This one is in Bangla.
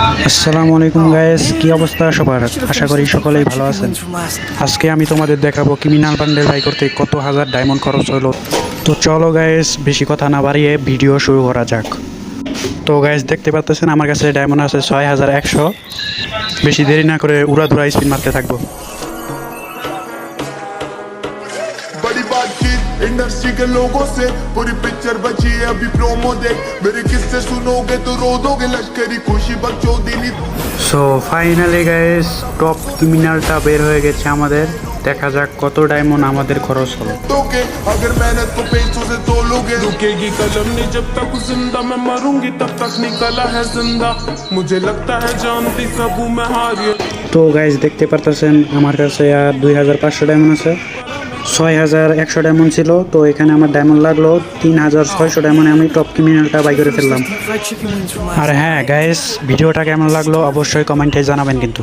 আসসালামু আলাইকুম গাইস, কি অবস্থা সবার? আশা করি সকলেই ভালো আছেন। আজকে আমি তোমাদের দেখাবো ক্রিমিনাল বান্ডেল বাই করতে কত হাজার ডায়মন্ড খরচ হলো। তো চলো গাইস, বেশি কথা না বাড়িয়ে ভিডিও শুরু করা যাক। তো গাইস দেখতে পাচ্ছেন আমার কাছে ডায়মন্ড আছে 6100। বেশি দেরি না করে উড়াধুরা স্পিন মারতে থাকবো। बड़ी बातचीत इंडस्ट्री के लोगों से पूरी पिक्चर बची है अभी प्रोमो देख मेरे किस्से सुनोगे तो रो दोगे लश्करी खुशी बकचोदी नहीं। সো ফাইনালি গাইস টপ ক্রিমিনালটা বের হয়ে গেছে আমাদের। দেখা যাক কত ডায়মন্ড আমাদের খরচ হলো। दोगे अगर मेहनत को पैसों से तोलोगे। रुकेगी कलम नहीं जब तक जिंदा मैं मरूंगी तब तक निकला है जिंदा मुझे लगता है जानती सब हूँ मैं हारी। তো গাইস দেখতে পারতেছেন আমার কাছে আর 2500 ডায়মন্ড আছে। 6100 ডায়মন্ড ছিল, তো এখানে আমার ডায়মন্ড লাগলো 3600 ডায়মন্ডে আমি টপ ক্রিমিনালটা বাই করে ফেললাম। আর হ্যাঁ গাইস, ভিডিওটা কেমন লাগলো অবশ্যই কমেন্টে জানাবেন কিন্তু।